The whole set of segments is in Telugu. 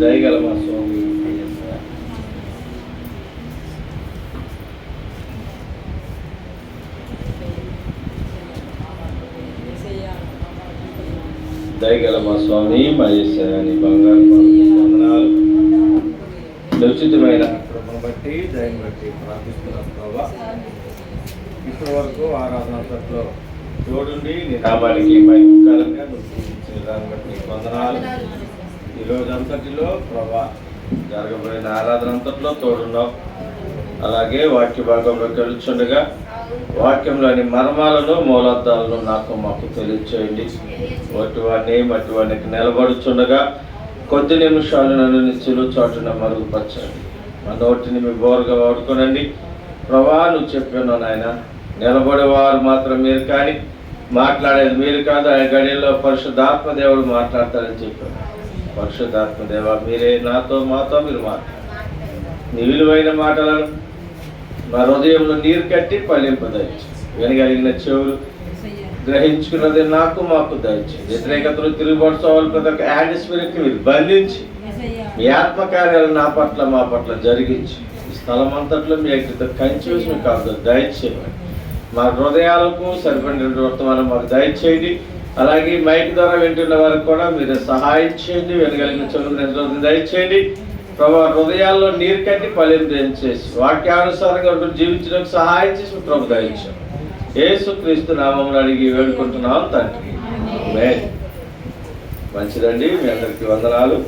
దయగల మా స్వామి దయగల మా స్వామి మా యేసయ్యని బంగారు వందనాలు. ఉచితమైన కృపను బట్టి దయని బట్టి ప్రార్థిస్తున్నాం ప్రభా. ఇప్పటి వరకు ఆరాధనలో తోడుండి నీ నామానికి మహిమకరంగా నువ్వు పూజించిన దాన్ని బట్టి వందనాలు. ఈరోజు అంతటిలో ప్రభా జరగబడిన ఆరాధన అంతట్లో తోడున్నావు. అలాగే వాక్య భాగంలో తెలుచుండగా వాక్యంలోని మర్మాలను మూలార్థాలను నాకు మాకు తెలియచేయండి. మట్టి వానికి నిలబడుచుండగా కొద్ది నిమిషాలు నన్ను నిచ్చులు చాటున మరుగుపరచండి. మా నోటిని మీ బోరుగా వాడుకోనండి ప్రభా. నువ్వు చెప్పాను నాయన, నిలబడేవారు మాత్రం మీరు కానీ మాట్లాడేది మీరు కాదు. ఆ గడిలో పరిశుద్ధాత్మ దేవుడు మాట్లాడతారని చెప్పాను. పరిశుద్ధాత్మ దేవ మీరే నాతో మాతో మీరు మాట్లాడారు. నీ విలువైన మాటలను మా హృదయంలో నీరు కట్టి ఫలింపు దయచేసి వినగలిగిన చెవులు గ్రహించుకున్నది నాకు మాకు దయచేసి వ్యతిరేకతలు తిరుగుబడుకోవాలి ప్రతి ఒక్క యాంటీ స్పిరిట్ని మీరు బంధించి మీ ఆత్మకార్యాలు నా పట్ల మా పట్ల జరిగించి ఈ స్థలం అంతట్లో మీ యొక్క కంచి వేసి మీకు కాదు దయచేయండి. మా హృదయాలకు సరిపడిన వర్తమానం మాకు దయచేయండి. అలాగే మైక్ ద్వారా వింటున్న వారికి కూడా మీరు సహాయం చేయండి. వినగలిగిన చెవులు దయచేయండి ప్రభు. హృదయాల్లో నీరు కట్టి ఫలింపు చేసి వాక్యానుసారంగా జీవించడానికి సహాయం చేసి ప్రభు దయచేయండి. యేసుక్రీస్తు నామమున అడిగి వేడుకుంటున్నాం తండ్రి. మంచిదండి. మీ అందరికీ వందనాలు.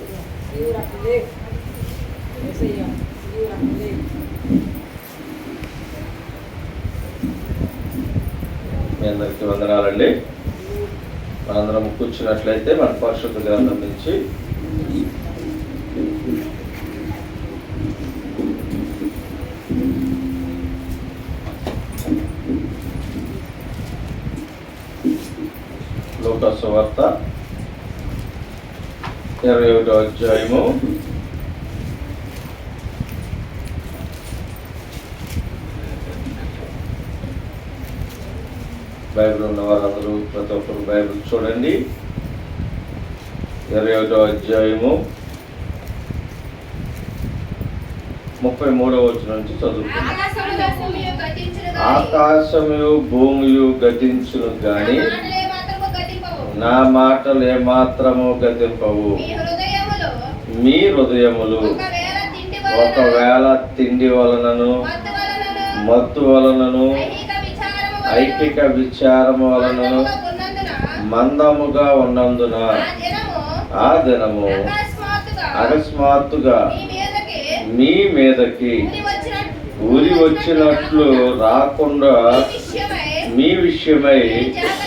మీ అందరికీ వందనాలండి. మనందరం కూర్చున్నట్లయితే మన పరిశుద్ధ గ్రంథం నుంచి లూకా సువార్త 21వ అధ్యాయము బైబిల్ ఉన్న వారందరూ ప్రతి ఒక్కరు బైబిల్ చూడండి. 21వ అధ్యాయము 33వ వచనం నుంచి చదువుకుందాం. ఆకాశము భూమియు గతించును గాని నా మాటలు ఏమాత్రము గతింపవు. మీ హృదయములు ఒకవేళ తిండి వలనను మత్తు వలనను ఐకిక విచారము వలనను మందముగా ఉన్నందున ఆ దినము అకస్మాత్తుగా మీ మీదకి ఊరి వచ్చినట్లు రాకుండా మీ విషయమై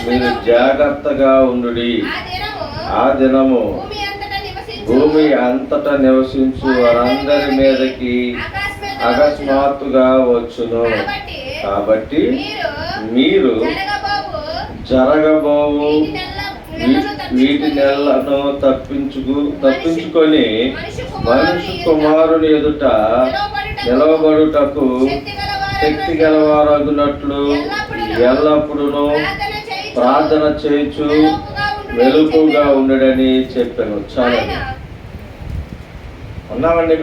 మీరు జాగ్రత్తగా ఉండుడి. ఆ దినము భూమి అంతటా నివసించు వారందరి మీదకి అకస్మాత్తుగా వచ్చును. కాబట్టి మీరు జరగబోవు వీటినెల్లను తప్పించుకొని మనుష్య కుమారుని ఎదుట నిలవబడుటకు శక్తి గలవారగునట్లు ఎల్లప్పుడూ ప్రార్థన చేయుచు మెలకుగా ఉండడని చెప్పాను. చాలా ఉన్నామండి.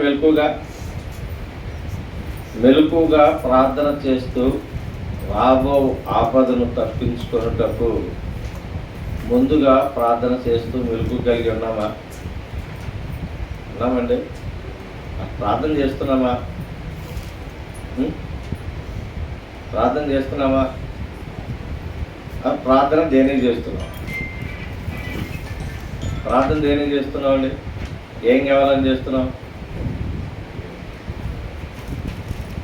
మెలకుగా ప్రార్థన చేస్తూ రాబో ఆపదను తప్పించుకున్నటకు ముందుగా ప్రార్థన చేస్తూ మెలకు కలిగి ఉన్నామండి. ప్రార్థన చేస్తున్నామా? ప్రార్థన దేనికి చేస్తున్నాం? ప్రార్థన దేనికి చేస్తున్నాం అండి? ఏం కావాలని చేస్తున్నాం?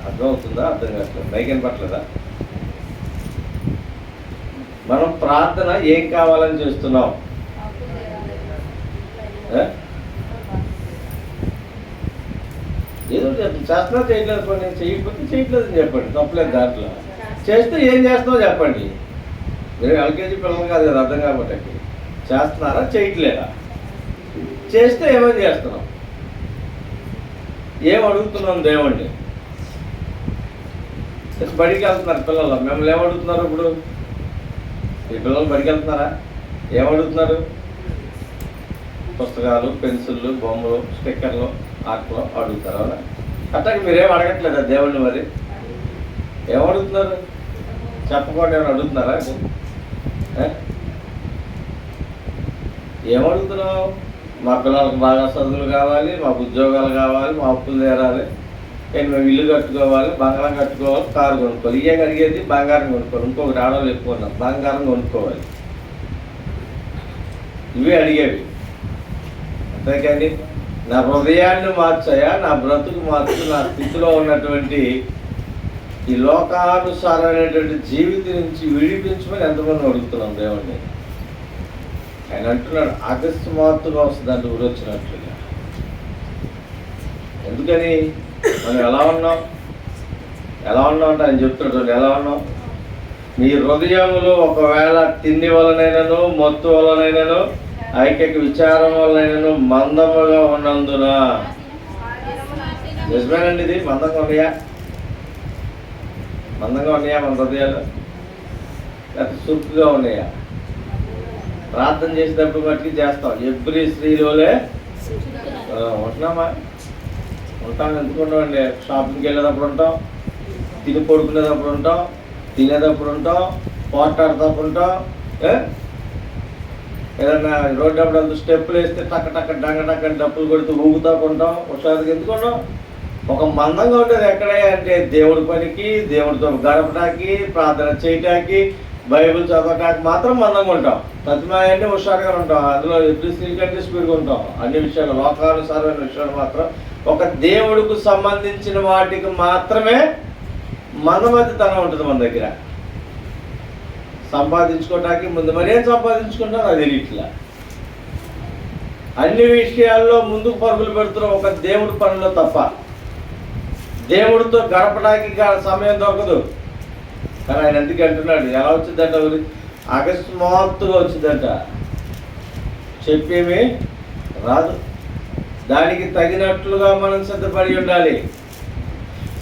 అర్థం అవుతుందా? అర్థం కావట్లేదు. మైకేం పట్టలేదా? మనం ప్రార్థన ఏం కావాలని చేస్తున్నాం? ఏదో చేస్తున్నా చేయట్లేదు పని, చేయకపోతే చేయట్లేదని చెప్పండి, తప్పలేదు. దాంట్లో చేస్తే ఏం చేస్తున్నావు చెప్పండి. మీరు ఎల్కేజీ పిల్లలు కాదు కదా, అర్థం కాబట్టి చేస్తున్నారా చేయట్లేదా? చేస్తే ఏమని చేస్తున్నాం? ఏం అడుగుతున్నాం దేవుణ్ణి? బడికి వెళ్తున్నారు పిల్లలు, మిమ్మల్ని ఏమడుగుతున్నారు? ఇప్పుడు ఈ పిల్లలు బడికి వెళ్తున్నారా? ఏమడుగుతున్నారు? పుస్తకాలు, పెన్సిళ్ళు, బొమ్మలు, స్టిక్కర్లు, ఆటలు అడుగుతారు. అవునా? అట్లాగే మీరేం అడగట్లేదా దేవుణ్ణి? మరి ఏమడుగుతున్నారు? చెప్పకుండా ఏమైనా అడుగుతున్నారా? ఏమడుగుతున్నావు? మా పిల్లలకు బాగా చదువులు కావాలి, మాకు ఉద్యోగాలు కావాలి, మా అప్పులు తీరాలి, మేము ఇల్లు కట్టుకోవాలి, బంగారం కట్టుకోవాలి, కారు కొనుక్కోవాలి. ఇవే అడిగేది బంగారం కొనుక్కోవాలి. ఇంకొకటి ఆడవాళ్ళు ఎక్కువ ఉన్నాం, బంగారం కొనుక్కోవాలి. ఇవే అడిగేవి. అంతేకాని నా హృదయాన్ని మార్చాయా, నా బ్రతుకు మార్చు, నా స్థితిలో ఉన్నటువంటి ఈ లోకానుసారమైనటువంటి జీవితం నుంచి విడిపించమని ఎంతమంది అడుగుతున్నాం దేవుణ్ణి. ఆయన అంటున్నాడు అకస్మాత్తుగా వస్తుందంటే ఊరొచ్చినట్లుగా. ఎందుకని? మనం ఎలా ఉన్నాం అంటే ఆయన చెప్తున్నాడు, ఎలా ఉన్నాం? మీ హృదయములు ఒకవేళ తిండి వలనైనను, మత్తు వలనైనను, ఐక్యక విచారం వలనైనను మందముగా ఉన్నందున. నిజమేనండి ఇది? మందంగా ఉన్నాయా మన హృదయాలు? లేకపోతే చురుకుగా ఉన్నాయా? ప్రార్థన చేసేటప్పుడు మట్టికి చేస్తాం. ఎవ్రీ స్త్రీలోనే ఉంటున్నామా? ఉంటాం. ఎందుకు ఉండవండి? షాపింగ్కి వెళ్ళేటప్పుడు ఉంటాం, తిని పడుకునేటప్పుడు ఉంటాం, తినేటప్పుడు ఉంటాం, పోట్లాడేటప్పుడు ఉంటాం. ఏదన్నా రోడ్డు అప్పుడు అంత స్టెప్పులు వేస్తే టక్క టక్క డంగ టక్క డప్పులు కొడుతూ ఊగుతూ ఉంటాం. హుషారుగా ఎందుకు ఉన్నాం? ఒక మందంగా ఉండేది ఎక్కడే అంటే దేవుడి పనికి, దేవుడితో గడపడానికి, ప్రార్థన చేయటానికి, బైబిల్ చదవటానికి మాత్రం మందంగా ఉంటాం. ప్రతిమాయాన్ని హుషారుగా ఉంటాం. అందులో ఎప్పుడు స్త్రీల కంటే స్పీడ్గా ఉంటాం. అన్ని విషయాలు, లోకానుసారమైన విషయాలు మాత్రం ఒక దేవుడికి సంబంధించిన వాటికి మాత్రమే మందమతితనం ఉంటుంది మన దగ్గర. సంపాదించుకోవటానికి ముందు మరేం సంపాదించుకుంటాం అది ఇట్లా అన్ని విషయాల్లో ముందుకు పరుగులు పెడుతున్నాం, ఒక దేవుడి పనిలో తప్ప. దేవుడితో గడపడానికి సమయం దొరకదు. కానీ ఆయన ఎందుకు అంటున్నాడు? ఎలా వచ్చిందంట? అకస్మాత్తుగా వచ్చిందంట. చెప్పేమి రాదు. దానికి తగినట్లుగా మనం సిద్ధపడి ఉండాలి,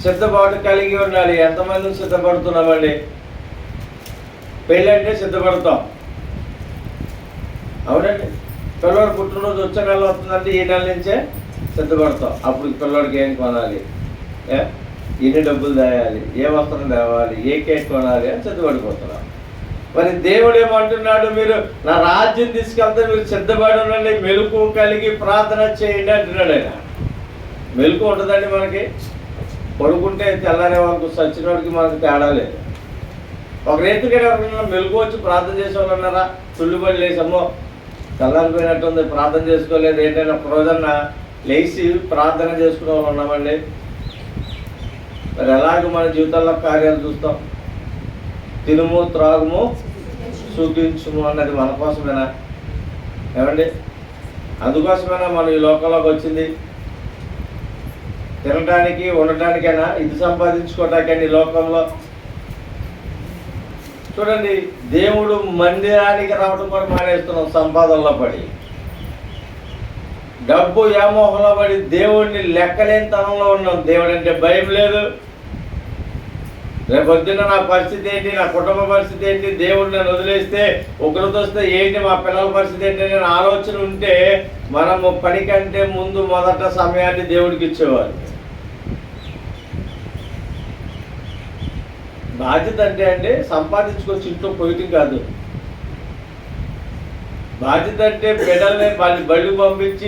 సిద్ధపాటు కలిగి ఉండాలి. ఎంతమంది సిద్ధపడుతున్నామండి? పెళ్ళంటే సిద్ధపడతాం, అవునండి. పిల్లవాడు పుట్టినరోజు వచ్చే నెల వస్తుందంటే ఈ నెల నుంచే సిద్ధపడతాం. అప్పుడు పిల్లవాడికి ఏం కొనాలి, ఎన్ని డబ్బులు తేయాలి, ఏ వస్త్రం తేవాలి, ఏ కేక్ కొనాలి అని సిద్ధపడిపోతున్నాం. మరి దేవుడు ఏమంటున్నాడు? మీరు నా రాజ్యం తీసుకెళ్తే మీరు సిద్ధపడి ఉండండి, మెలకు కలిగి ప్రార్థన చేయండి అంటున్నాడు ఆయన. మెలకు ఉంటుందండి మనకి. పడుకుంటే తెల్లారే వాళ్ళకు సచ్చినోడికి మనకు తేడా లేదు. ఒక రైతుగా ఎవరైనా మెలకు వచ్చి ప్రార్థన చేసే వాళ్ళు ఉన్నారా? తుళ్ళిబడి లేసమ్మో తెల్లారిపోయినట్టుంది, ప్రార్థన చేసుకోలేదు ఏంటంటే ఒక రోజన్నా లేచి ప్రార్థన చేసుకునే వాళ్ళు ఉన్నామండి. మరి ఎలాగ మన జీవితాల్లో కార్యాలు చూస్తాం? తినుము, త్రాగుము, సుఖించుము అన్నది మన కోసమేనా? ఏమండి? అందుకోసమేనా మనం ఈ లోకంలోకి వచ్చింది? తినడానికి, ఉండటానికైనా, ఇది సంపాదించుకోవటానికైనా ఈ లోకంలో? చూడండి, దేవుడు మందిరానికి రావడం కూడా మానేస్తున్నాం సంపాదనలో పడి, డబ్బు వ్యామోహంలో పడి దేవుడిని లెక్కలేని తనంలో ఉన్నాం. దేవుడు అంటే భయం లేదు. రేపు పొద్దున్న నా పరిస్థితి ఏంటి, నా కుటుంబ పరిస్థితి ఏంటి, దేవుడు నన్ను వదిలేస్తే, ఒకరితో వస్తే ఏంటి, మా పిల్లల పరిస్థితి ఏంటి అనే ఆలోచన ఉంటే మనము పని కంటే ముందు మొదట సమయాన్ని దేవుడికి ఇచ్చేవారు. బాధ్యత అంటే సంపాదించుకొచ్చి ఇంట్లో పోయటం కాదు. బాధ్యత అంటే బిడ్డల్ని బళ్ళు పంపించి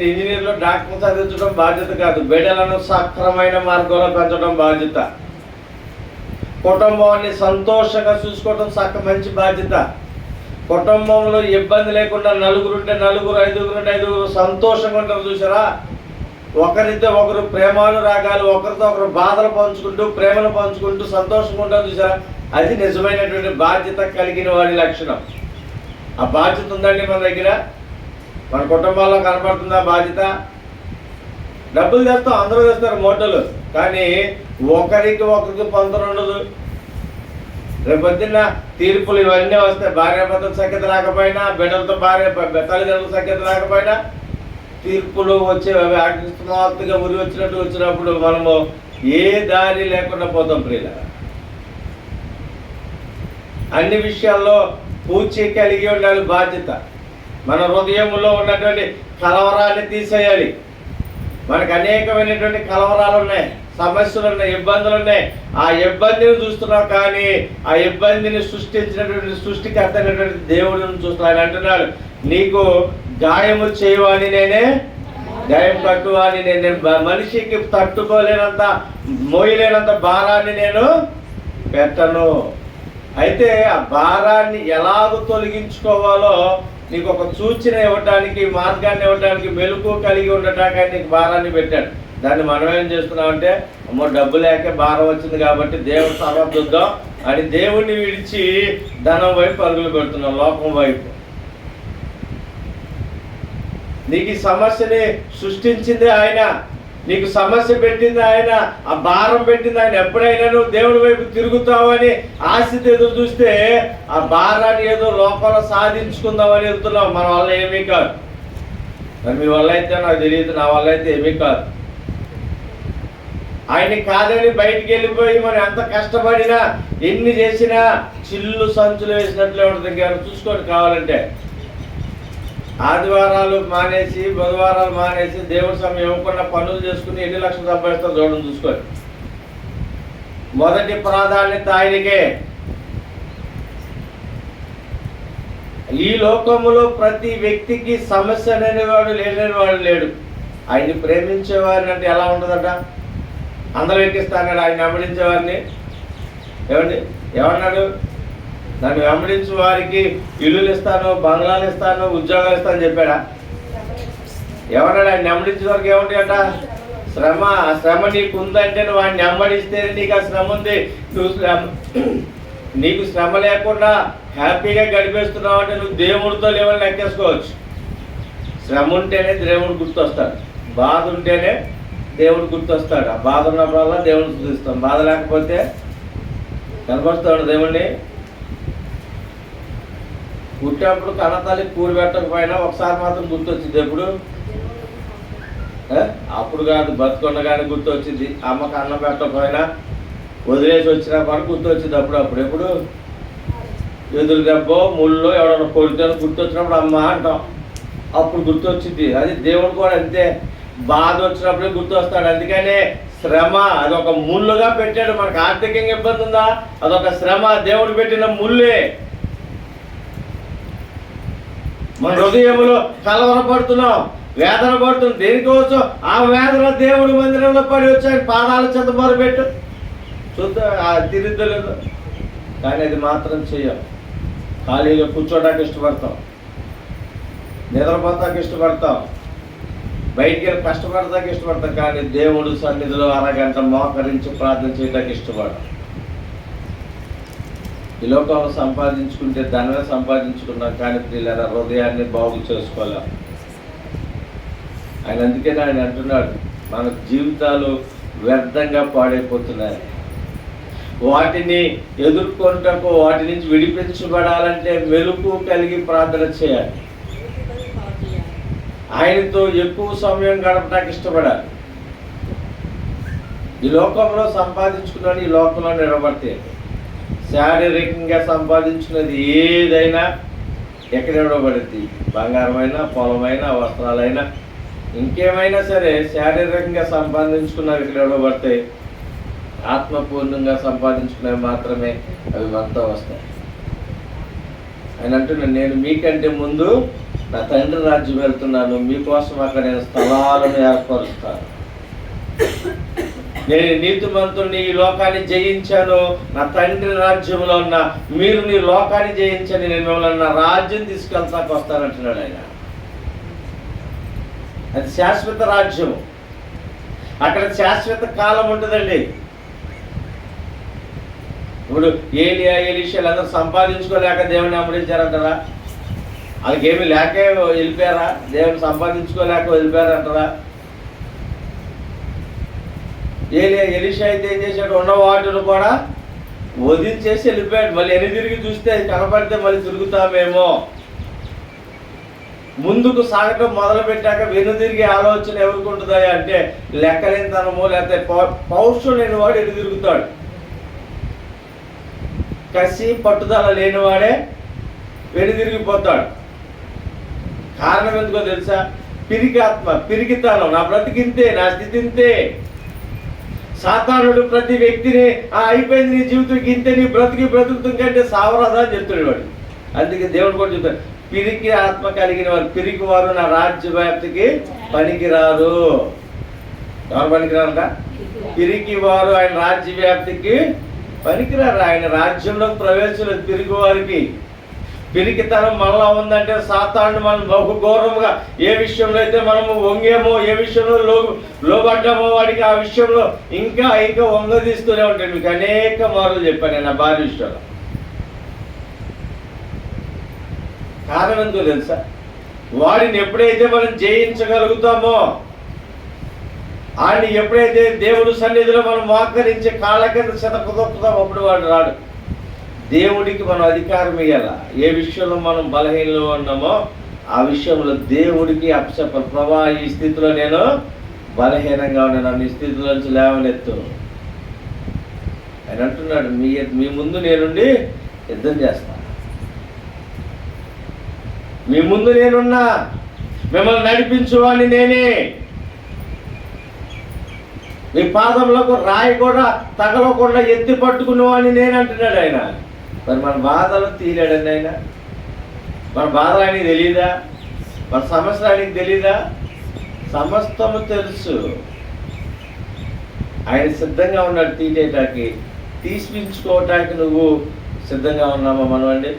ఇంజనీర్లు, డాక్టర్ చదివించడం బాధ్యత కాదు. బిడ్డలను సక్రమైన మార్గంలో పెంచడం బాధ్యత. కుటుంబాన్ని సంతోషంగా చూసుకోవడం మంచి బాధ్యత. కుటుంబంలో ఇబ్బంది లేకుండా నలుగురుంటే నలుగురు, ఐదుగురుంటే ఐదుగురు సంతోషంగా ఉంటారు. చూసారా? ఒకరితో ఒకరు ప్రేమానురాగాలు, ఒకరితో ఒకరు బాధలు పంచుకుంటూ, ప్రేమను పంచుకుంటూ సంతోషంగా ఉంటారు. చూసారా? అది నిజమైనటువంటి బాధ్యత కలిగిన వాడి లక్షణం. ఆ బాధ్యత ఉందండి మన దగ్గర. మన కుటుంబాల్లో కనపడుతుందా బాధ్యత? డబ్బులు తెస్తాం, అందరూ తెస్తారు మూటలు, కానీ ఒకరికి పొందడం ఉండదు. రేపు పొద్దున్న తీర్పులు ఇవన్నీ వస్తాయి. భార్యాభర్తల సఖ్యత రాకపోయినా, బిడ్డలతో తల్లిదండ్రుల సఖ్యత రాకపోయినా తీర్పులు వచ్చే అకస్మాత్తుగా ఉరి వచ్చినప్పుడు మనము ఏ దారి లేకుండా పోతాం ప్రియుల. అన్ని విషయాల్లో పూచి కలిగి ఉండాలి బాధ్యత. మన హృదయంలో ఉన్నటువంటి కలవరాన్ని తీసేయాలి. మనకు అనేకమైనటువంటి కలవరాలు ఉన్నాయి, సమస్యలు ఉన్నాయి, ఇబ్బందులు ఉన్నాయి. ఆ ఇబ్బందిని చూస్తున్నాం, కానీ ఆ ఇబ్బందిని సృష్టించినటువంటి సృష్టికర్త అయినటువంటి దేవుడిని చూస్తున్నాం. ఆయన అంటున్నాడు, నీకు గాయము చేయవని నేనే, గాయం కట్టువని నేను, మనిషికి తట్టుకోలేనంత మోయలేనంత భారాన్ని నేను పెట్టను. అయితే ఆ భారాన్ని ఎలాగో తొలగించుకోవాలో నీకు ఒక సూచన ఇవ్వడానికి, మార్గాన్ని ఇవ్వడానికి, మెలకు కలిగి ఉండటానికి నీకు భారాన్ని పెట్టాడు. దాన్ని మనం ఏం చేస్తున్నామంటే, అమ్మో డబ్బు లేక భారం వచ్చింది కాబట్టి దేవుడు సమర్థిద్దాం అని దేవుడిని విడిచి ధనం వైపు పరుగులు పెడుతున్నాం, లోకం వైపు. నీకు ఈ సమస్యని సృష్టించింది ఆయన, నీకు సమస్య పెట్టింది ఆయన, ఆ భారం పెట్టింది ఆయన. ఎప్పుడైనా నువ్వు దేవుడి వైపు తిరుగుతావని ఆశతో ఎదురు చూస్తే ఆ భారాన్ని ఏదో లోకంలో సాధించుకుందామని వెళ్తున్నావు. మన వల్ల ఏమీ కాదు. మరి మీ వల్ల అయితే నాకు తెలియదు, నా వల్ల అయితే ఏమీ కాదు. ఆయన్ని కాదని బయటికి వెళ్ళిపోయి మనం ఎంత కష్టపడినా ఎన్ని చేసినా చిల్లు సంచులు వేసినట్లే ఉంటుంది. ఇంకేమైనా చూసుకోండి కావాలంటే. ఆదివారాలు మానేసి, బుధవారాలు మానేసి, దేవుడి సమయం ఇవ్వకుండా పనులు చేసుకుని ఎన్ని లక్షలు సంపాదిస్తారో చూడండి, చూసుకోండి. మొదటి ప్రాధాన్యత ఆయనకే. ఈ లోకములో ప్రతి వ్యక్తికి సమస్య అనేవాడు లేనివాడు లేడు. ఆయన్ని ప్రేమించేవారిని అంటే ఎలా ఉంటుందట? అందరూ ఎక్కిస్తాడు ఆయన వెంబడించేవారిని. ఏమన్నాడు? నన్ను వెంబడించే వారికి ఇల్లులు ఇస్తాను, బంగ్లాలు ఇస్తాను, ఉద్యోగాలు ఇస్తాను చెప్పాడా? ఏమన్నాడు? ఆయన వెంబడించే వారికి ఏముంటాయట? శ్రమ. ఆ శ్రమ నీకు ఉందంటే నువ్వు ఆయన వెంబడిస్తే నీకు ఆ శ్రమ ఉంది. నీకు శ్రమ లేకుండా హ్యాపీగా గడిపేస్తున్నావు అంటే నువ్వు దేవుడితో లేవని లెక్కేసుకోవచ్చు. శ్రమ ఉంటేనే దేవుడు గుర్తొస్తాడు, బాధ ఉంటేనే దేవుడు గుర్తొస్తాడు. ఆ బాధ ఉన్నప్పుడల్లా దేవుడిని చూస్తాం, బాధ లేకపోతే కనపరుస్తాడు దేవుణ్ణి. పుట్టినప్పుడు కన్నతల్లి కూలి పెట్టకపోయినా ఒకసారి మాత్రం గుర్తొచ్చింది. ఎప్పుడు? అప్పుడు కాదు, బతుకుండగానే గుర్తొచ్చింది. అమ్మకు అన్నం పెట్టకపోయినా వదిలేసి వచ్చినా కూడా గుర్తొచ్చింది అప్పుడప్పుడు. ఎప్పుడు? ఎదురు దెబ్బ ముళ్ళు ఎవడన్నా కొడితే గుర్తొచ్చినప్పుడు అమ్మ అంటాం, అప్పుడు గుర్తొచ్చింది. అది దేవుడు కూడా అంతే, బాధ వచ్చినప్పుడే గుర్తొస్తాడు. అందుకనే శ్రమ అదొక ముళ్ళుగా పెట్టాడు. మనకు ఆర్థికంగా ఇబ్బంది ఉందా? అదొక శ్రమ, దేవుడు పెట్టిన ముళ్ళే. మన హృదయంలో కలవరపడుతున్నాం, వేదన పడుతున్నాం. దేనికోసం? ఆ వేదన దేవుడి మందిరంలో పడి వచ్చాడు, పాదాల చెంత మొదలుపెట్టు చూద్దాం తిరిద్దలేదు. కానీ అది మాత్రం చెయ్యం. ఖాళీగా కూర్చోడానికి ఇష్టపడతాం, నిద్రపోతానికి ఇష్టపడతాం, బయటికి వెళ్ళి కష్టపడతానికి ఇష్టపడతాం. కానీ దేవుడు సన్నిధిలో అరగంట మోకరించి ప్రార్థన చేయడానికి ఇష్టపడతాం. ఈ లోకంలో సంపాదించుకుంటే ధనమే సంపాదించుకున్నాం, కానీ పిల్లల హృదయాన్ని బాగు చేసుకోలేం. ఆయన అందుకనే ఆయన అంటున్నాడు, మన జీవితాలు వ్యర్థంగా పాడైపోతున్నాయి. వాటిని ఎదుర్కొంటకు, వాటి నుంచి విడిపించబడాలంటే మెలకు కలిగి ప్రార్థన చేయాలి. ఆయనతో ఎక్కువ సమయం గడపడానికి ఇష్టపడాలి. ఈ లోకంలో సంపాదించుకున్నాడు, ఈ లోకంలో నిలబడితే శారీరకంగా సంపాదించుకున్నది ఏదైనా ఎక్కడ ఇవ్వబడుద్ది. బంగారమైనా, పొలమైనా, వస్త్రాలైనా, ఇంకేమైనా సరే శారీరకంగా సంపాదించుకున్నవి ఇక్కడ ఇవ్వబడతాయి. ఆత్మపూర్ణంగా సంపాదించుకున్నవి మాత్రమే అవి మనతో వస్తాయి. ఆయన అంటున్నాను, నేను మీకంటే ముందు నా తండ్రి రాజ్యం వెళ్తున్నాను, మీకోసం అక్కడ నేను స్థలాలను ఏర్పరుస్తాను. నేను నీతిమంతుడిని, ఈ లోకాన్ని జయించాను, నా తండ్రి రాజ్యంలో ఉన్న మీరు నీ లోకాన్ని జయించని నేను మిమ్మల్ని నా రాజ్యం తీసుకెళ్తాకు వస్తానంటున్నాడు ఆయన. అది శాశ్వత రాజ్యం, అక్కడ శాశ్వత కాలం ఉంటుందండి. ఇప్పుడు ఏలియా, ఎలీషాలు అందరూ సంపాదించుకోలేక దేవుని వెంబడించారంటారా? వాళ్ళకేమీ లేకే వెళ్ళిపోయారా? దేవుని సంపాదించుకోలేక వెళ్ళిపోయారంటారా? ఏలియా, ఎలీషా అయితే ఏం చేశాడు? ఉన్న వాటిని కూడా వదిలించేసి వెళ్ళిపోయాడు. మళ్ళీ ఎన్ని తిరిగి చూస్తే కనపడితే మళ్ళీ తిరుగుతామేమో. ముందుకు సాగటం మొదలు పెట్టాక వెనుదిరిగే ఆలోచన ఎవరికి ఉంటుందా అంటే లెక్కలేనితనమో లేకపోతే పౌరుషం లేని వాడు ఎటు తిరుగుతాడు. కసి పట్టుదల లేనివాడే వెనుదిరిగిపోతాడు. కారణం ఎందుకో తెలుసా? పిరికి ఆత్మ, పిరికితనం. నా బ్రతికింతే, నా స్థితి ఇంతే. సాతానుడు ప్రతి వ్యక్తిని అయిపోయింది నీ జీవితం ఇంతే, నీ బ్రతుకుతాం కంటే సావరాదా అని చెప్తున్నాడు వాడు. అందుకే దేవుడు కూడా చెప్తాడు, పిరికి ఆత్మ కలిగిన వారు, పిరికి వారు నా రాజ్య వ్యాప్తికి పనికిరారు. ఎవరు పనికిరారంట? పిరికి వారు ఆయన రాజ్య వ్యాప్తికి పనికిరారు. ఆయన రాజ్యంలోకి ప్రవేశించలేదు పిరికి వారికి. పిరికితనం మనలో ఉందంటే సాతాను మనం బహుఘోరముగా ఏ విషయంలో అయితే మనము వంగేమో, ఏ విషయంలో లోబడ్డామో వాడికి ఆ విషయంలో ఇంకా ఇంకా వంగదీస్తూనే ఉంటాడు. మీకు అనేక మార్లు చెప్పాను నేను నా భార్య విషయంలో. కారణం ఎందుకో తెలుసా? వాడిని ఎప్పుడైతే మనం జయించగలుగుతామో, వాడిని ఎప్పుడైతే దేవుడు సన్నిధిలో మనం మోకరించి కాళ్ళ కింద శతకుదొక్కుతామో అప్పుడు వాడు రాడు. దేవుడికి మనం అధికారం ఇవ్వాల. ఏ విషయంలో మనం బలహీనలో ఉన్నామో ఆ విషయంలో దేవుడికి అప్పచెప్పాలి. ప్రభా, ఈ స్థితిలో నేను బలహీనంగా ఉన్నాను, నన్ను ఈ స్థితిలో నుంచి లేవనెత్తు ఆయన అంటున్నాడు. మీ ముందు నేనుండి యుద్ధం చేస్తాను, మీ ముందు నేనున్నా, మిమ్మల్ని నడిపించువాని నేనే, మీ పాదములకు రాయి కూడా తగలకుండా ఎత్తి పట్టుకున్నవాని నేను అంటున్నాడు ఆయన. మరి మన బాధలు తీరాడండి ఆయన. మన బాధలు ఆయనకి తెలీదా? మన సమస్యలు ఆయనకి తెలీదా? సమస్తము తెలుసు. ఆయన సిద్ధంగా ఉన్నాడు తీసేటానికి, తీసిపించుకోవటానికి నువ్వు సిద్ధంగా ఉన్నామా మనం అండి?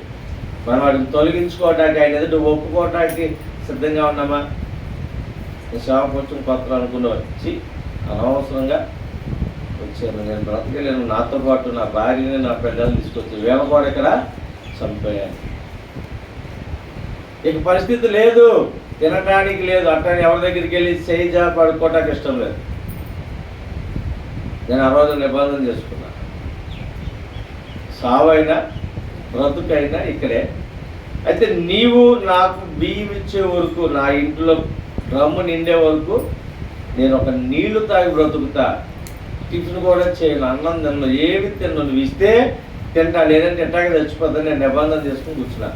మనం వాటిని తొలగించుకోవటానికి, ఆయన ఎదుట ఒప్పుకోవటానికి సిద్ధంగా ఉన్నామా? సేవకొచ్చిన కొత్తలు అనుకున్న వచ్చి అనవసరంగా వచ్చాను, నేను బ్రతకలేను, నాతో పాటు నా భార్యని నా బిడ్డలను తీసుకొచ్చి వీళ్ళ కూడా ఇక్కడ చంపేయాలి. ఇక పరిస్థితి లేదు, తినడానికి లేదు, అట్లా ఎవరి దగ్గరికి వెళ్ళి చేయిజా పడుకోవటానికి ఇష్టం లేదు. నేను ఆ రోజు నిబంధన చేసుకున్నాను, సావైనా బ్రతుకైనా ఇక్కడే. అయితే నీవు నాకు బియ్యం ఇచ్చే వరకు, నా ఇంట్లో డ్రమ్ము నిండే వరకు నేను ఒక నీళ్లు తాగి బ్రతుకుతా, టిఫిన్ కూడా చేయను, అన్నం తిన్ను, ఏమి తిన్ను, నువ్వు ఇస్తే తింటా, లేదంటే ఎట్టాగా చచ్చిపోతా. నేను నిబంధన చేసుకుని కూర్చున్నా.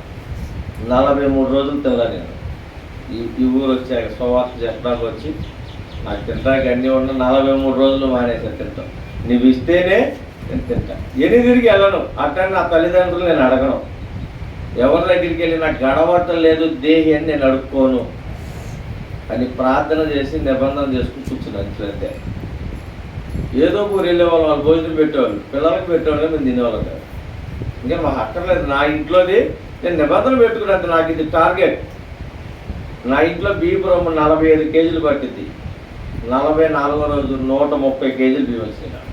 43 రోజులు తిన్నా నేను. ఈ ఊరు వచ్చాక సువార్త చెప్పడానికి వచ్చి నాకు తింటానికి అన్నీ ఉన్న 43 రోజులు మానేసాను తింటాం. నువ్వు ఇస్తేనే నేను తింటా, ఎన్ని తిరిగి వెళ్ళను. అట్లా నా తల్లిదండ్రులు నేను అడగను, ఎవరి దగ్గరికి వెళ్ళి నాకు గడవటం లేదు దేహి అని నేను అడుక్కోను అని ప్రార్థన చేసి నిబంధన చేసుకుని కూర్చున్నాను. అంతే. ఏదో ఊరు వెళ్ళేవాళ్ళు, వాళ్ళు భోజనం పెట్టేవాళ్ళు, పిల్లలకు పెట్టేవాళ్ళు, మేము తినేవాళ్ళం కాదు. ఇంకా మాకు అక్కర్లేదు. నా ఇంట్లోది నేను నిబంధన పెట్టుకున్నంత నాకు ఇది టార్గెట్. నా ఇంట్లో బియ్యం 45 కేజీలు పట్టింది. 44వ రోజు 130 కేజీలు బియ్యం వచ్చినాయి.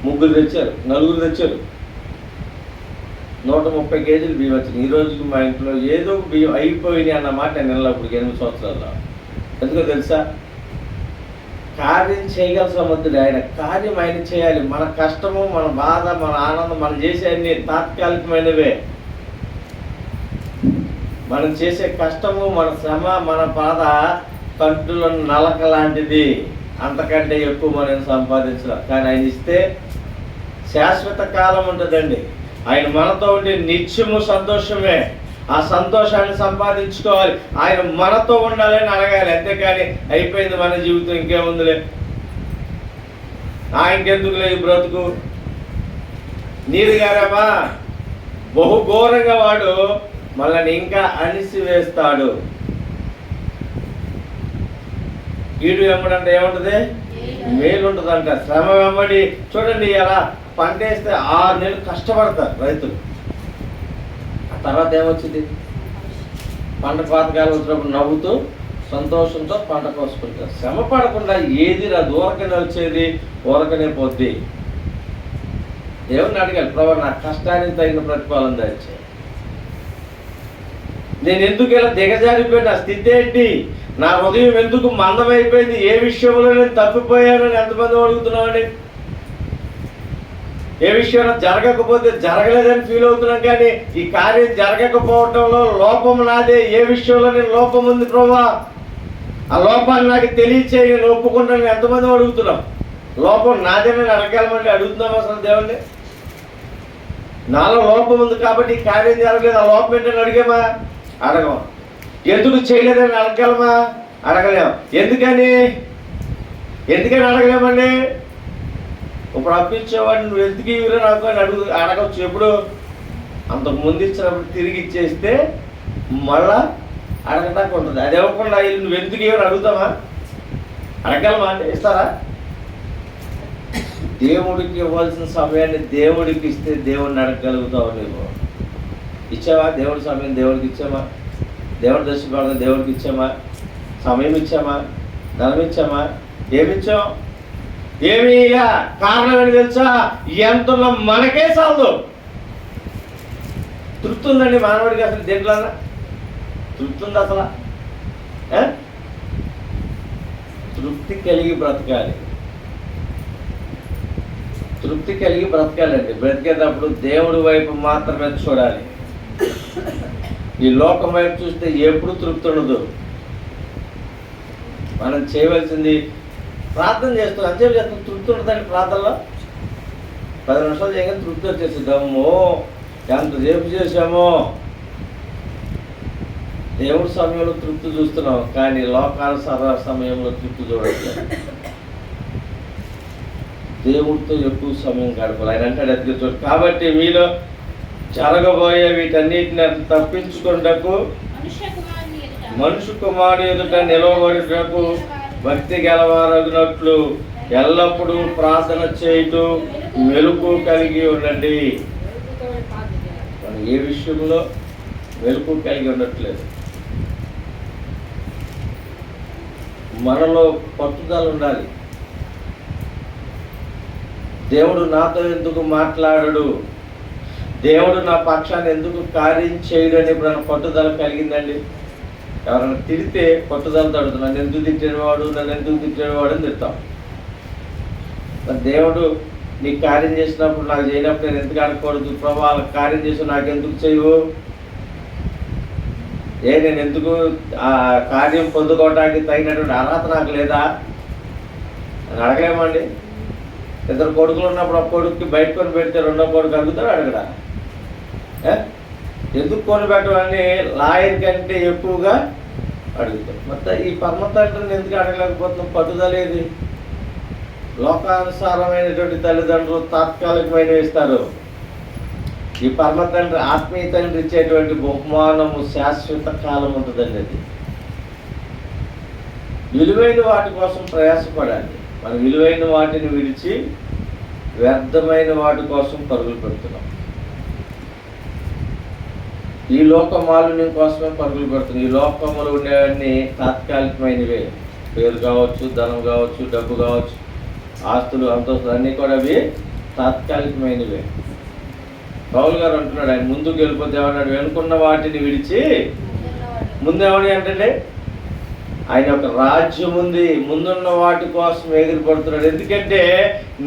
3 తెచ్చారు, 4 తెచ్చారు, 130 కేజీలు బియ్యం వచ్చినాయి. ఈ రోజుకి మా ఇంట్లో ఏదో బియ్యం అయిపోయినాయి అన్నమాట. నేను వెళ్ళినప్పుడు 8 సంవత్సరాల్లో. ఎందుకో తెలుసా? కార్యం చేయగల సమర్థుడు ఆయన. కార్యం ఆయన చేయాలి. మన కష్టము, మన బాధ, మన ఆనందం, మనం చేసే అన్ని తాత్కాలికమైనవే. మనం చేసే కష్టము, మన శ్రమ, మన బాధ కంటులో నలక లాంటిది. అంతకంటే ఎక్కువ మనం సంపాదించలేం. కానీ ఆయన ఇస్తే శాశ్వత కాలం ఉంటుందండి. ఆయన మనతో ఉండే నిత్యము సంతోషమే. ఆ సంతోషాన్ని సంపాదించుకోవాలి. ఆయన మనతో ఉండాలని అడగాలి. అంతేకాని అయిపోయింది మన జీవితం, ఇంకేముందిలే, ఇంకెందుకులే ఈ బ్రతుకు, నీది గారమ్మా, బహుఘోరంగా వాడు మనల్ని ఇంకా అణిసివేస్తాడు. కీడు వెంబడంటే ఏముంటుంది? మేలు ఉంటుందంట. శ్రమ వెంబడి చూడండి, ఎలా పంట వేస్తే 6 నెలలు కష్టపడతారు రైతులు. ఆ తర్వాత ఏమొచ్చింది? పంట పాతకాలం వచ్చినప్పుడు నవ్వుతూ సంతోషంతో పంట కోసుకుంటారు. శ్రమ పడకుండా ఏది రాదు, ఊరకనే వచ్చేది, ఊరకనే పోద్ది. దేవుడిని అడగాలి, ప్రభు నా కష్టానికి తగిన ప్రతిఫలం దయచే. నేను ఎందుకు ఇలా దిగజారిపోయిన, నా స్థితి ఏంటి, నా హృదయం ఎందుకు మందమైపోయింది, ఏ విషయంలో నేను తప్పిపోయానని ఎంతమంది అడుగుతున్నామండి. ఏ విషయంలో జరగకపోతే జరగలేదని ఫీల్ అవుతున్నాం, కానీ ఈ కార్యం జరగకపోవటంలో లోపం నాదే. ఏ విషయంలో నేను లోపం ఉంది ప్రభా, ఆ లోపాన్ని నాకు తెలియచేయి, నేను ఒప్పుకుంటాను ఎంతమంది అడుగుతున్నాం. లోపం నాదే నేను అడగాలమంటే అడుగుతున్నాం అసలు దేవుణ్ణి. నాలో లోపం ఉంది కాబట్టి ఈ కార్యం జరగలేదు, ఆ లోపం ఏంటని అడిగామా? అడగం. ఎందుకు చేయలేదని అడగలమా? అడగలేం. ఎందుకని అడగలేమండి? ఇప్పుడు అప్పించేవాడిని నువ్వు ఎందుకు ఇవ్వరు నాకు అని అడగచ్చు. ఎప్పుడు? అంతకు ముందు ఇచ్చినప్పుడు తిరిగి ఇచ్చేస్తే మళ్ళా అడగటానికి ఉంటుంది. అది ఇవ్వకుండా నువ్వు ఎందుకు ఇవ్వని అడుగుతామా? అడగలమా అంటే ఇస్తారా? దేవుడికి ఇవ్వాల్సిన సమయాన్ని దేవుడికి ఇస్తే దేవుడిని అడగగలుగుతావు. నువ్వు ఇచ్చావా? దేవుడి సమయం దేవుడికి ఇచ్చామా? దేవుడి దర్శనం దేవుడికి ఇచ్చామా? సమయం ఇచ్చామా? ధనం ఇచ్చామా? ఏమిచ్చాం? ఏమి కారణం ఏంటి తెలుసా? ఎంతున్న మనకే చాలు. తృప్తి ఉందండి మానవుడికి అసలు? దేంట్లో తృప్తి ఉంది అసలు? తృప్తి కలిగి బ్రతకాలి. తృప్తి కలిగి బ్రతకాలండి. బ్రతికేటప్పుడు దేవుడి వైపు మాత్రమే చూడాలి. ఈ లోకం వైపు చూస్తే ఎప్పుడు తృప్తి ఉండదు. మనం చేయవలసింది ప్రార్థన చేస్తాం. అంతేపు చేస్తాం. తృప్తి ఉంటుందండి ప్రార్థనలో. 10 నిమిషాలు చేయగానే తృప్తి వచ్చేసిద్దాము. ఎంతసేపు చేసామో. దేవుడి సమయంలో తృప్తి చూస్తున్నాం, కానీ లోకానుసార సమయంలో తృప్తి చూడట్లేదు. దేవుడితో ఎక్కువ సమయం గడపాలి. ఆయన అంటాడు ఎత్తుకు. కాబట్టి మీలో జరగబోయే వీటన్నిటిని తప్పించుకుంటకు మనుషు కుమారుని ఎదుట నిలవబడుటకు భక్తి గలవారగినట్లు ఎల్లప్పుడూ ప్రార్థన చేయుటూ మెలుకు కలిగి ఉండండి. మనం ఏ విషయంలో మెలుకు కలిగి ఉండట్లేదు. మనలో పట్టుదల ఉండాలి. దేవుడు నాతో ఎందుకు మాట్లాడడు, దేవుడు నా పక్షాన్ని ఎందుకు కార్యం చేయడు అని ఇప్పుడు పట్టుదల కలిగిందండి. ఎవరైనా తిడితే పట్టుదలతో అడుగుతాం, నన్ను ఎందుకు తిట్టేవాడు అని తిడతాం. దేవుడు నీకు కార్యం చేసినప్పుడు నాకు చేయనప్పుడు నేను ఎందుకు అడగకూడదు? ప్రభు వాళ్ళకి కార్యం చేసి నాకు ఎందుకు చేయవు? నేను ఎందుకు ఆ కార్యం పొందుకోవడానికి తగినటువంటి అర్హత నాకు లేదా అని అడగలేమండి. 2 కొడుకులు ఉన్నప్పుడు ఒక కొడుకుకి బయట కొని పెడితే రెండో కొడుకు అడుగుతాడు అడగడా? ఎందుకు కొని పెట్టమని లాయర్ కంటే ఎక్కువగా అడుగుతాం. మొత్తం ఈ పరమ తండ్రిని ఎందుకు అడగలేకపోతున్నాం? పట్టుదలేది. లోకానుసారమైనటువంటి తల్లిదండ్రులు తాత్కాలికమైన ఇస్తారు. ఈ పరమ తండ్రి ఆత్మీయ తండ్రి ఇచ్చేటువంటి బహుమానము శాశ్వత కాలం ఉంటుందండి. అది విలువైన వాటి కోసం ప్రయాసపడాలి. మనం విలువైన వాటిని విడిచి వ్యర్థమైన వాటి కోసం పరుగులు పెడుతున్నాం. ఈ లోక మాలిన్యం కోసమే పరుగులు పెడుతున్నాం. ఈ లోకంలో ఉండేవన్నీ తాత్కాలికమైనవే. పేరు కావచ్చు, ధనం కావచ్చు, డబ్బు కావచ్చు, ఆస్తులు, అంతస్తులు అన్నీ కూడా అవి తాత్కాలికమైనవే. పౌలు గారు అంటున్నాడు, ఆయన ముందుకు వెళ్ళిపోతే ఏమన్నాడు? వెనుకున్న వాటిని విడిచి ముందేమని అంటే ఆయన ఒక రాజ్యం ఉంది, ముందున్న వాటి కోసం ఎగిరిపడుతున్నాడు. ఎందుకంటే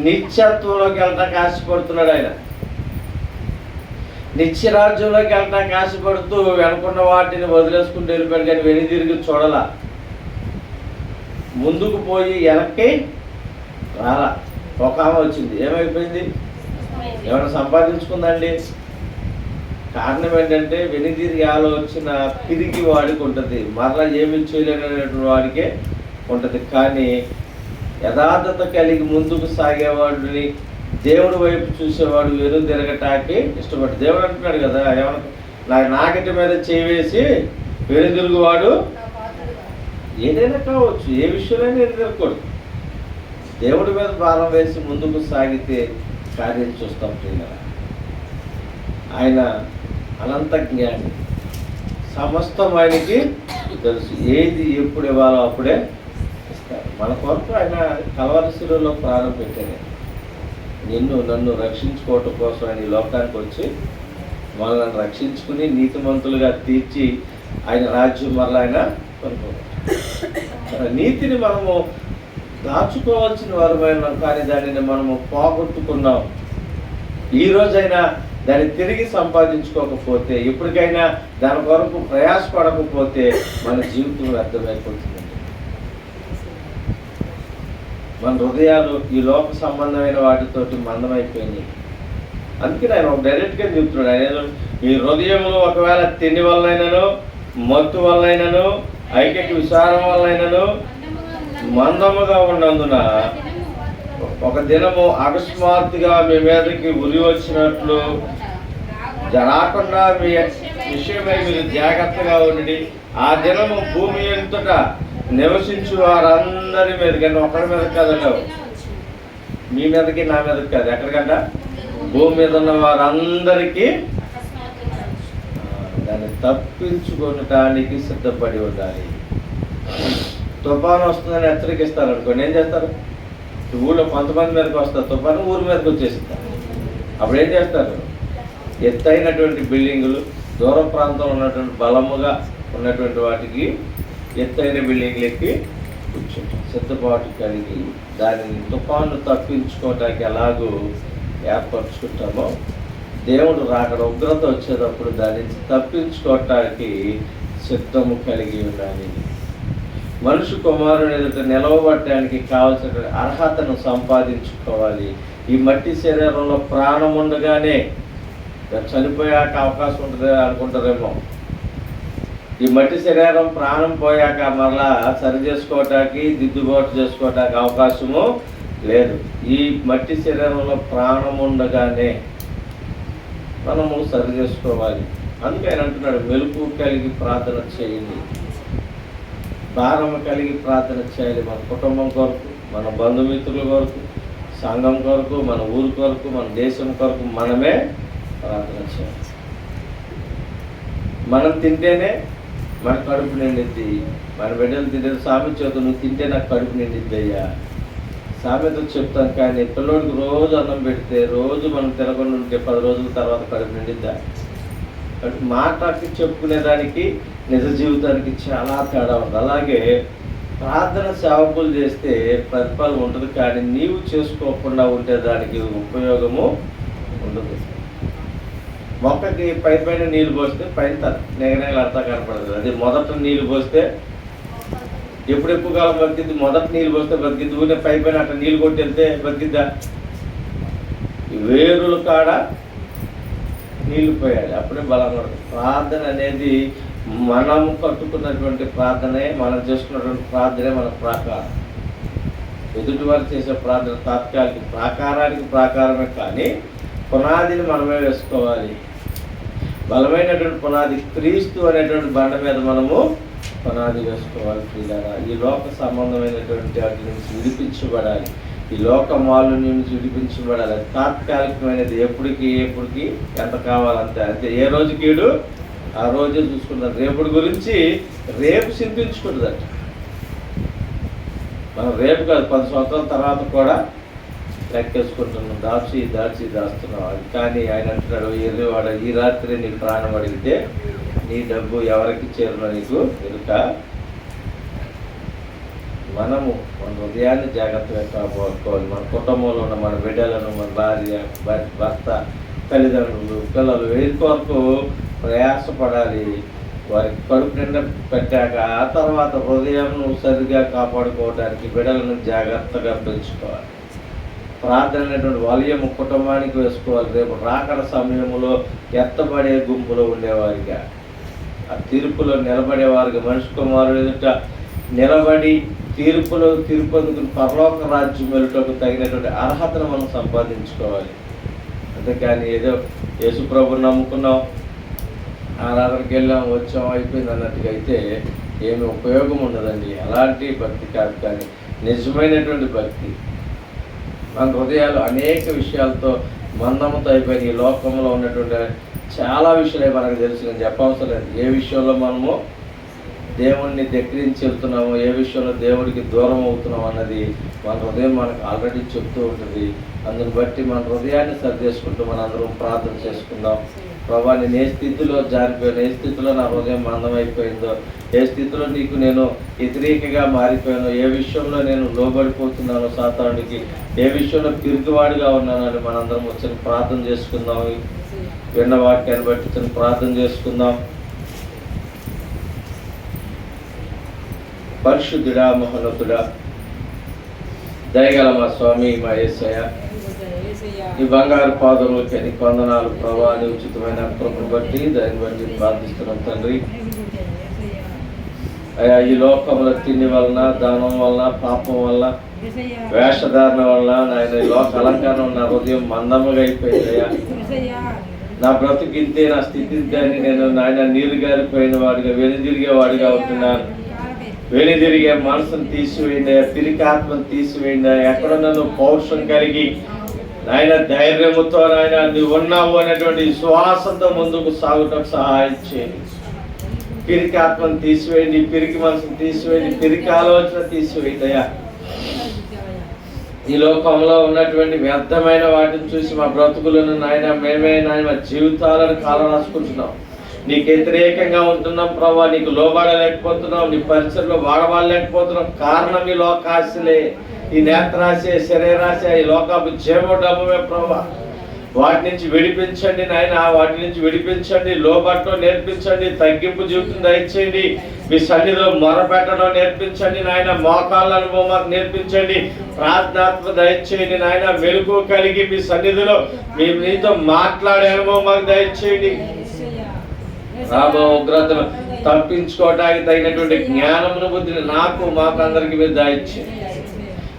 నిత్యత్వంలోకి వెళ్ళటానికి ఆశపడుతున్నాడు. ఆయన నిత్య రాజ్యంలోకి వెళ్ళటానికి ఆశపడుతూ వెనుకున్న వాటిని వదిలేసుకుంటూ వెళ్ళిపోయాడు. కానీ వెనుదిరిగి చూడాల. ముందుకు పోయి వెనక్కి రాలా. ఒక ఆమె వచ్చింది, ఏమైపోయింది? ఏమైనా సంపాదించుకుందండి? కారణం ఏంటంటే వెనుదిరిగి ఆలోచన తిరిగి వాడికి ఉంటుంది, మరలా ఏమి చేయలేనటువంటి వాడికే ఉంటుంది. కానీ యథార్థత కలిగి ముందుకు సాగేవాడిని, దేవుడి వైపు చూసేవాడు వెను తిరగటానికి ఇష్టపడి. దేవుడు అంటున్నాడు కదా, ఏమన్నా నాగటి మీద చేవేసి వెనుదిరుగువాడు ఏదైనా కావచ్చు, ఏ విషయంలో ఎదుర్కోడు. దేవుడి మీద భారం వేసి ముందుకు సాగితే కార్యం చూస్తాం. ఆయన అనంత జ్ఞాని, సమస్తం ఆయనకి తెలుసు. ఏది ఎప్పుడు ఇవ్వాలో అప్పుడే ఇస్తారు. మన కొరకు ఆయన కల్వరి శిలువలో ప్రాణం పెట్టాడు. నన్ను రక్షించుకోవటం కోసం ఆయన ఈ లోకానికి వచ్చి మనల్ని రక్షించుకుని నీతిమంతులుగా తీర్చి ఆయన రాజ్యం మరలా ఆయన కొనుక్కోవాలి. నీతిని మనము దాచుకోవాల్సిన వారమైన, కానీ దానిని మనము పోగొట్టుకున్నాం. ఈ రోజైనా దాన్ని తిరిగి సంపాదించుకోకపోతే, ఎప్పటికైనా దాని కొరకు ప్రయాసపడకపోతే మన జీవితం అర్థమైపోతుందండి. మన హృదయాలు ఈ లోక సంబంధమైన వాటితోటి మందమైపోయినాయి. అందుకే ఆయన డైరెక్ట్గా చెప్తున్నాడు. ఆయన మీ హృదయంలో ఒకవేళ తిండి వల్లనైనాను, మత్తు వల్లైనను ఐక్యకి విచారం వల్లైనను మందముగా ఉన్నందున ఒక దినము అకస్మాత్తుగా మీ మీదకి ఉరి వచ్చినట్లు రాకుండా మీ విషయమై మీరు జాగ్రత్తగా ఉండి ఆ దినము భూమి ఎంతట నివసించు వారందరి మీద కానీ ఒకరి మీద కదలవు, మీ మీదకి నా మీదకి కాదు, ఎక్కడికంట భూమి మీద ఉన్న వారందరికీ దాన్ని తప్పించుకోవటానికి సిద్ధపడి ఉండాలి. తుఫాను వస్తుందని హెచ్చరికిస్తారు అనుకోండి, ఏం చేస్తారు? ఊళ్ళో కొంతమంది మీదకి వస్తారు తుఫాను, ఊరి మీదకి వచ్చేస్తారు. అప్పుడు ఏం చేస్తారు? ఎత్తైనటువంటి బిల్డింగులు, దూర ప్రాంతంలో ఉన్నటువంటి బలముగా ఉన్నటువంటి వాటికి ఎత్తైన బిల్డింగ్లు ఎక్కి కూర్చుంటాం, సిద్ధపాటు కలిగి దానిని తుఫాను తప్పించుకోవటానికి ఎలాగూ ఏర్పరచుకుంటామో దేవుడు రాకడ ఉగ్రత వచ్చేటప్పుడు దాని నుంచి తప్పించుకోవటానికి సిద్ధము కలిగి ఉండాలి. మనుషు కుమారుని ఎదుట నిలవబట్టడానికి కావలసిన అర్హతను సంపాదించుకోవాలి. ఈ మట్టి శరీరంలో ప్రాణం ఉండగానే చనిపోయాక అవకాశం ఉంటుంది అనుకుంటారేమో. ఈ మట్టి శరీరం ప్రాణం పోయాక మరలా సరి చేసుకోవటానికి దిద్దుబాటు చేసుకోవటానికి అవకాశము లేదు. ఈ మట్టి శరీరంలో ప్రాణం ఉండగానే మనము సరి చేసుకోవాలి. అందుకే ఆయన అంటున్నాడు, మెలుపు కలిగి ప్రార్థన చేయండి, భారం కలిగి ప్రార్థన చేయాలి. మన కుటుంబం కొరకు, మన బంధుమిత్రుల కొరకు, సంఘం కొరకు, మన ఊరు కొరకు, మన దేశం కొరకు మనమే ప్రార్థన చేయాలి. మనం తింటేనే మన కడుపు నిండిద్ది. మన బిడ్డలు తింటే సామెత చేత నువ్వు తింటే నాకు కడుపు నిండిద్ది అయ్యా, సామెత చెప్తాను. కానీ పిల్లోడికి రోజు అన్నం పెడితే రోజు మనం తినకుండా ఉంటే 10 రోజుల తర్వాత కడుపు నిండిద్దా? అంటే మాటకి చెప్పుకునేదానికి నిజ జీవితానికి చాలా తేడా ఉంది. అలాగే ప్రార్థన సేవకులు చేస్తే ప్రతిఫలం ఉంటుంది, కానీ నీవు చేసుకోకుండా ఉంటే దానికి ఉపయోగము ఉండదు. మొక్కకి పైన నీళ్ళు పోస్తే పైన నెగనెగలు అంతా కనపడదు. అది మొదట నీళ్ళు పోస్తే ఎప్పుడు ఎక్కువ కాలం బతికిద్ది, మొదట నీళ్ళు పోస్తే బతికిద్ది. ఊరినే పైన అట్లా నీళ్ళు కొట్టి వెళ్తే బతికిద్దా? వేరుల కాడ నీళ్ళు పోయాలి, అప్పుడే బలం పడుతుంది. ప్రార్థన అనేది మనం కట్టుకున్నటువంటి ప్రార్థనే, మనం చేసుకున్నటువంటి ప్రార్థనే మన ప్రాకారం. ఎదుటి వారు చేసే ప్రార్థన తాత్కాలిక ప్రాకారానికి ప్రాకారమే, కానీ పునాదిని మనమే వేసుకోవాలి. బలమైనటువంటి పునాది క్రీస్తు అనేటువంటి బండ మీద మనము పునాది వేసుకోవాలి. ప్రియులారా, ఈ లోక సంబంధమైనటువంటి వాటి నుంచి విడిపించబడాలి, ఈ లోక మాలిన్యం నుంచి విడిపించబడాలి. తాత్కాలికమైనది, ఎప్పటికి ఎంత కావాలంతే, అంతే. ఏ రోజు కీడు ఆ రోజే చూసుకుంటారు. రేపటి గురించి రేపు చింతించుకుంటుందట. మనం రేపు కాదు 10 సంవత్సరాల తర్వాత కూడా లెక్కేసుకుంటున్నాం, దాస్తున్నాం. కానీ ఆయన అంటున్నాడు, ఎర్రివాడ ఈ రాత్రి నీ ప్రాణం అడిగితే నీ డబ్బు ఎవరికి చేరునో నీకు ఎరుక. మనము మన హృదయాన్ని జాగ్రత్తగా కాపాడుకోవాలి. మన కుటుంబంలో ఉన్న మన బిడ్డలను, మన భార్య, భర్త, తల్లిదండ్రులు, పిల్లలు వీరి కొరకు ప్రయాసపడాలి. వారికి కడుపు నిండా పెట్టాక ఆ తర్వాత హృదయం సరిగా కాపాడుకోవడానికి బిడ్డలను జాగ్రత్తగా పెంచుకోవాలి. ప్రార్థన అనేటువంటి వలయం కుటుంబానికి వేసుకోవాలి. రేపు రాకడ సమయంలో ఎత్తబడే గుంపులో ఉండేవారిగా, ఆ తీర్పులో నిలబడేవారిగా, మనిషి కుమారుడు ఎదుట నిలబడి తీర్పు అందుకుని పరలోక రాజ్యం వెళ్ళటకు తగినటువంటి అర్హతను మనం సంపాదించుకోవాలి. అంతేకాని ఏదో యేసు ప్రభుని నమ్ముకున్నాం, ఆరాధనకి వెళ్ళాం, వచ్చాం, అయిపోయింది అన్నట్టుగా అయితే ఏమి ఉపయోగం ఉండదండి. అలాంటి భక్తి కాదు. కానీ నిజమైనటువంటి భక్తి, మన హృదయాలు అనేక విషయాలతో మందముతో అయిపోయిన ఈ లోకంలో ఉన్నటువంటి చాలా విషయాలే మనకు తెలుసు, నేను చెప్పవసరం లేదు. ఏ విషయంలో మనము దేవుణ్ణి దగ్గరించి వెళ్తున్నాము, ఏ విషయంలో దేవుడికి దూరం అవుతున్నాం అన్నది మన హృదయం మనకు ఆల్రెడీ చెప్తూ ఉంటుంది. అందుని బట్టి మన హృదయాన్ని సరి చేసుకుంటూ మన అందరం ప్రార్థన చేసుకుందాం. ప్రభా, నేను ఏ స్థితిలో జారిపోయాను, ఏ స్థితిలో నా హృదయం మందమైపోయిందో, ఏ స్థితిలో నీకు నేను వ్యతిరేకంగా మారిపోయాను, ఏ విషయంలో నేను లోబడిపోతున్నాను సాతానుడికి, ఏ విషయంలో పిరికివాడిగా ఉన్నానని మనందరం వచ్చి ప్రార్థన చేసుకుందాం. విన్న వాక్యాన్ని బట్టి ప్రార్థన చేసుకుందాం. పరిశుద్ధుడా, మహోన్నతుడా, దయగల మా స్వామి, మా యేసయ్య, ఈ బంగారు పాదములకి నీకు వందనాలు ప్రభా. నీ ఉచితమైన కృపను బట్టి, దాన్ని బట్టి ప్రార్థిస్తున్నాం తండ్రి. అయ్యా ఈ లోకంలో తిండి వలన, దానం వలన, పాపం వలన, వేషధారణ వలన నాయన ఈ లోక అలంకరణ నా హృదయం మందముగా అయిపోయింది అయ్యా. నా బ్రతుకు ఇంతే, నా స్థితి ఇంతే అని నేను నాయన నీరు గారిపోయిన వాడిగా, వెనుదిరిగే వాడిగా అవుతున్నాను. వెనుదిరిగే మనసును తీసివేయండి, పిరికి ఆత్మను తీసివేయండి. ఎక్కడ నన్ను పౌరుషం కలిగి నాయన ధైర్యముతో నాయన నువ్వు ఉన్నావు అనేటువంటి విశ్వాసంతో ముందుకు సాగుటకు సహాయం చేయండి. పిరికి ఆత్మను తీసివేయండి, పిరికి మనసును తీసివేయండి, పిరికి ఆలోచన తీసివేయండి అయ్యా. ఈ లోకంలో ఉన్నటువంటి వ్యర్థమైన వాటిని చూసి మా బ్రతుకులను నాయన మేమే నాయన మా జీవితాలను కాలం రాసుకుంటున్నాం. నీకు వ్యతిరేకంగా ఉంటున్నాం ప్రభావ, నీకు లోబడలేకపోతున్నాం, నీ పరిసరలో వాడవాడలేకపోతున్నాం. కారణం ఈ లోకాశలే, ఈ నేత్రాశ, శరీరాశ, ఈ లోకపు జీవడమే ప్రభావ. వాటి నుంచి విడిపించండి నాయన, వాటి నుంచి విడిపించండి. లోబట్టడం నేర్పించండి, తగ్గింపు జీవితం దయచేయండి. మీ సన్నిధిలో మొరపెట్టడం నేర్పించండి నాయన, మోకాళ్ళ అనుభవం మాకు నేర్పించండి. ప్రార్థనాత్మ దయచేయండి నాయన, మెలకు కలిగి మీ సన్నిధిలో మీతో మాట్లాడే అనుభవం మాకు దయచేయండి. రాబో ఉగ్రతను తప్పించుకోవడానికి తగినటువంటి జ్ఞానమును, బుద్ధిని నాకు మాకు అందరికి మీరు దయచేయండి.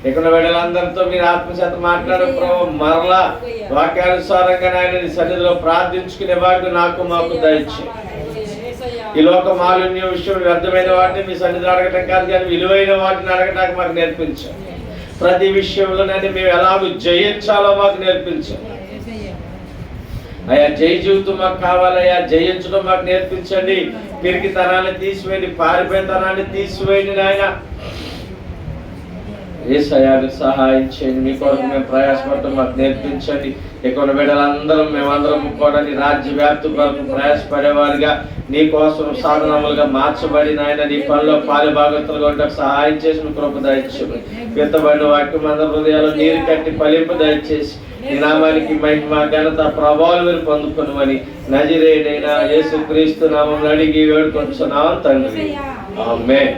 ఇక్కడ వీళ్ళందరితో మీరు ఆత్మచేత మాట్లాడే ప్రభు, మరలా వాక్యానుసారంగా నాయన సన్నిధిలో ప్రార్థించుకునే వాటిని నాకు మాకు దయచేయండి. ఈ లోక మాలిన్య విషయం, వ్యర్థమైన వాటిని మీ సన్నిధిలో అడగటం కాదు కానీ విలువైన వాటిని అడగటానికి మాకు నేర్పించండి. ప్రతి విషయంలోనైనా మేము ఎలాగో జయించాలో మాకు నేర్పించండి అయ్యా. జయ జీవితం మాకు కావాలయ్యా, జయించడం మాకు నేర్పించండి. పిరికితనాన్ని తీసివేయండి, పారిపోయేతనాన్ని తీసివేయండి నాయన. యేసయ్యాకు సహాయం చేయండి. మీ కొరకు మేము ప్రయాసపడటం మాకు నేర్పించండి. ఇక్కడ బిడ్డలందరం మేమందరం కూడా నీ రాజ్య వ్యాప్తి కొరకు ప్రయాసపడేవారిగా, నీ కోసం సాధనములుగా మార్చబడి నాయన నీ పనిలో పాలుభాగతులుగా ఉండటం సహాయం చేసి మీ కృప దయచేయండి. విత్తబడిన వాక్యం అందరి హృదయాలు నీరు కట్టి ఫలింపు దయచేసి నీ నామానికి మహిమ, ఘనత, ప్రభావాలు మీరు పొందుకున్నామని నజరేయుడైన యేసుక్రీస్తు నామములో అడిగి వేడుకొంచున్నాం తండ్రి. ఆమేన్.